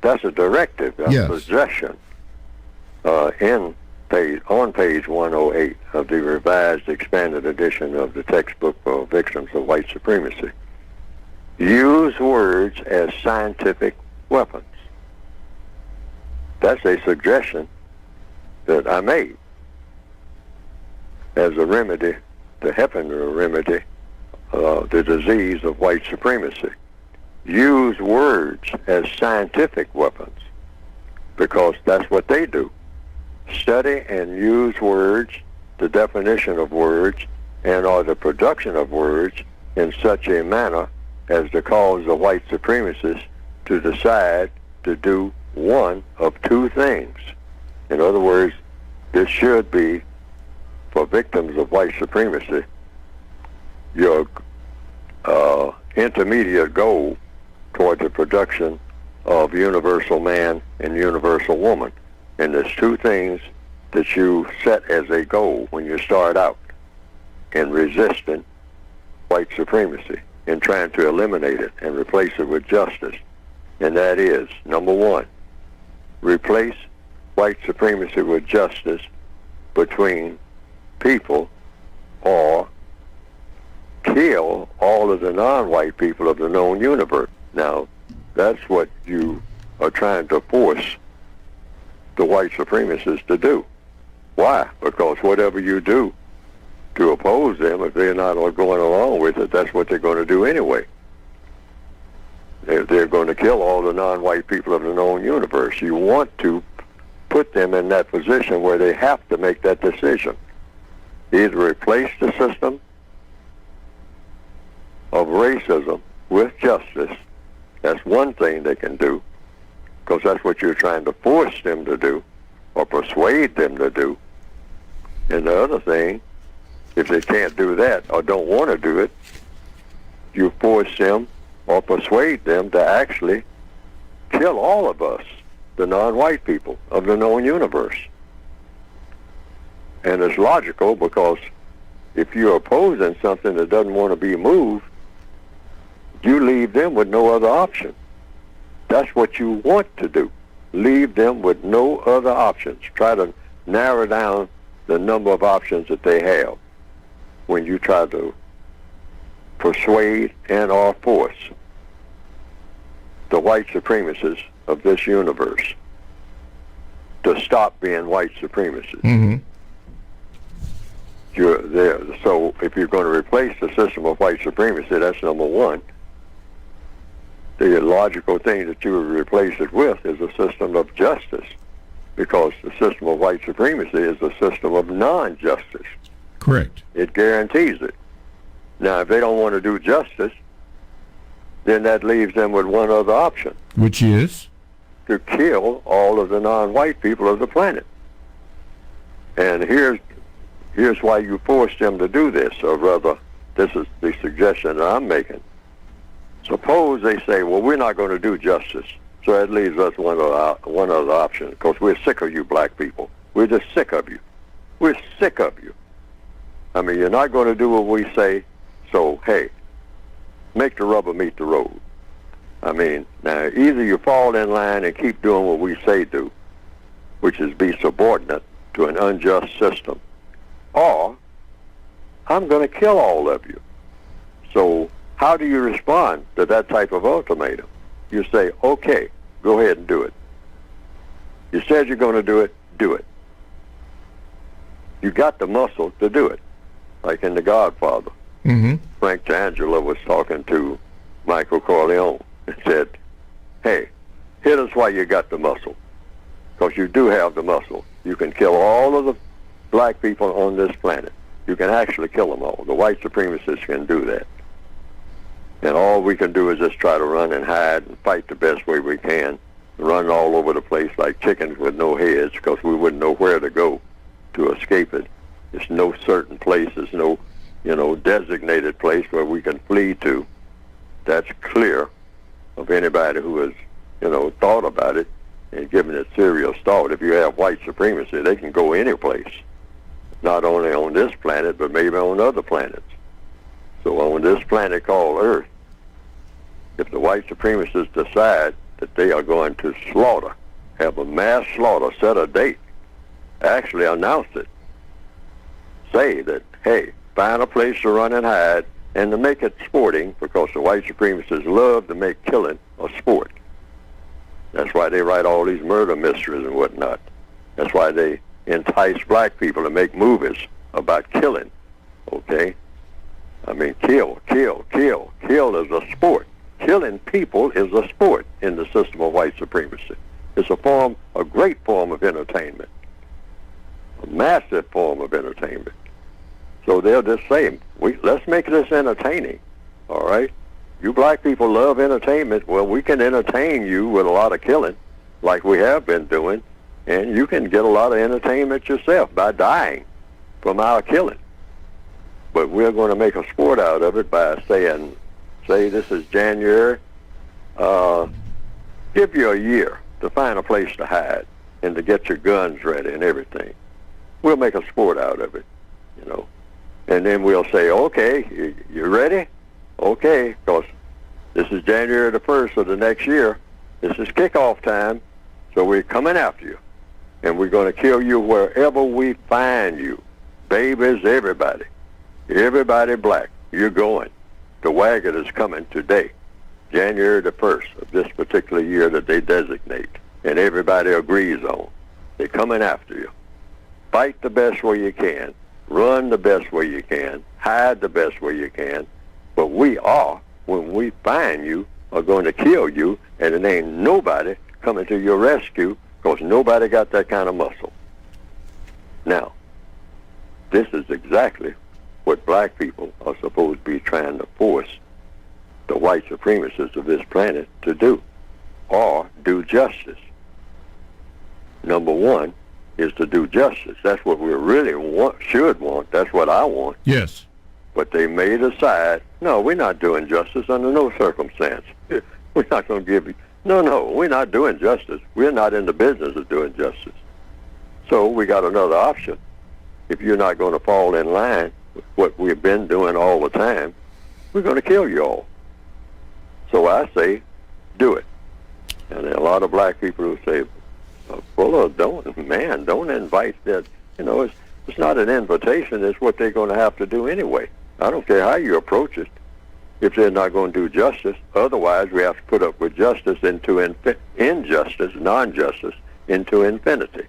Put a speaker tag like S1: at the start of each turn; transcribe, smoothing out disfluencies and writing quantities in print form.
S1: That's a directive. That's
S2: Yes.
S1: a suggestion. On page 108 of the revised, expanded edition of the textbook for victims of white supremacy. Use words as scientific weapons. That's a suggestion that I made as a remedy to helping to remedy the disease of white supremacy. Use words as scientific weapons, because that's what they do. Study and use words, the definition of words, and or the production of words in such a manner as to cause the white supremacists to decide to do one of two things. In other words, this should be, for victims of white supremacy, your intermediate goal toward the production of universal man and universal woman. And there's two things that you set as a goal when you start out in resisting white supremacy and trying to eliminate it and replace it with justice. And that is, number one, replace white supremacy with justice between people, or kill all of the non-white people of the known universe. Now, that's what you are trying to force the white supremacists to do. Why? Because whatever you do to oppose them, if they're not going along with it, that's what they're going to do anyway. They're going to kill all the non-white people of the known universe. You want to put them in that position where they have to make that decision. Either replace the system of racism with justice. That's one thing they can do, because that's what you're trying to force them to do or persuade them to do. And the other thing, if they can't do that or don't want to do it, you force them or persuade them to actually kill all of us, the non-white people of the known universe. And it's logical, because if you're opposing something that doesn't want to be moved, you leave them with no other option. That's what you want to do. Leave them with no other options. Try to narrow down the number of options that they have when you try to persuade and or force the white supremacists of this universe to stop being white supremacists.
S2: Mm-hmm.
S1: You're there. So if you're going to replace the system of white supremacy, that's number one. The logical thing that you would replace it with is a system of justice, because the system of white supremacy is a system of non-justice.
S2: Correct.
S1: It guarantees it. Now, if they don't want to do justice, then that leaves them with one other option.
S2: Which is?
S1: To kill all of the non-white people of the planet. And here's why you force them to do this, or rather, this is the suggestion that I'm making. Suppose they say, well, we're not going to do justice, so that leaves us one other option, because we're sick of you black people. We're just sick of you. We're sick of you. I mean, you're not going to do what we say, so, hey, make the rubber meet the road. I mean, now, either you fall in line and keep doing what we say do, which is be subordinate to an unjust system, or I'm going to kill all of you. So how do you respond to that type of ultimatum? You say, okay, go ahead and do it. You said you're going to do it, do it. You got the muscle to do it, like in The Godfather.
S2: Mm-hmm.
S1: Frank D'Angelo was talking to Michael Corleone and said, hey, hit us while you got the muscle, because you do have the muscle. You can kill all of the black people on this planet. You can actually kill them all. The white supremacists can do that. And all we can do is just try to run and hide and fight the best way we can, run all over the place like chickens with no heads, because we wouldn't know where to go to escape it. There's no certain place, there's no, designated place where we can flee to. That's clear of anybody who has, thought about it and given it serious thought. If you have white supremacy, they can go any place, not only on this planet, but maybe on other planets. So on this planet called Earth, if the white supremacists decide that they are going to slaughter, have a mass slaughter, set a date, actually announce it, say that, hey, find a place to run and hide, and to make it sporting, because the white supremacists love to make killing a sport. That's why they write all these murder mysteries and whatnot. That's why they entice black people to make movies about killing, okay? I mean, kill is a sport. Killing people is a sport in the system of white supremacy. It's a great form of entertainment, a massive form of entertainment. So they'll just say, let's make this entertaining, all right? You black people love entertainment. Well, we can entertain you with a lot of killing, like we have been doing, and you can get a lot of entertainment yourself by dying from our killing. But we're going to make a sport out of it by saying, say this is January, give you a year to find a place to hide and to get your guns ready and everything. We'll make a sport out of it, you know. And then we'll say, okay, you ready? Okay, because this is January the 1st of the next year. This is kickoff time, so we're coming after you. And we're going to kill you wherever we find you. Babies, everybody. Everybody black, you're going. The wagon is coming today, January the 1st of this particular year that they designate, and everybody agrees on. They're coming after you. Fight the best way you can. Run the best way you can. Hide the best way you can. But we are, when we find you, are going to kill you, and it ain't nobody coming to your rescue, because nobody got that kind of muscle. Now, this is exactly what black people are supposed to be trying to force the white supremacists of this planet to do, or do justice. Number one is to do justice. That's what we really should want. That's what I want.
S2: Yes.
S1: But they may decide, no, we're not doing justice under no circumstance. We're not going to give you... No, we're not doing justice. We're not in the business of doing justice. So we got another option. If you're not going to fall in line with what we've been doing all the time, we're going to kill you all. So I say, do it. And there are a lot of black people who say, well, don't invite that. You know, it's not an invitation. It's what they're going to have to do anyway. I don't care how you approach it if they're not going to do justice. Otherwise, we have to put up with justice into injustice, non-justice, into infinity.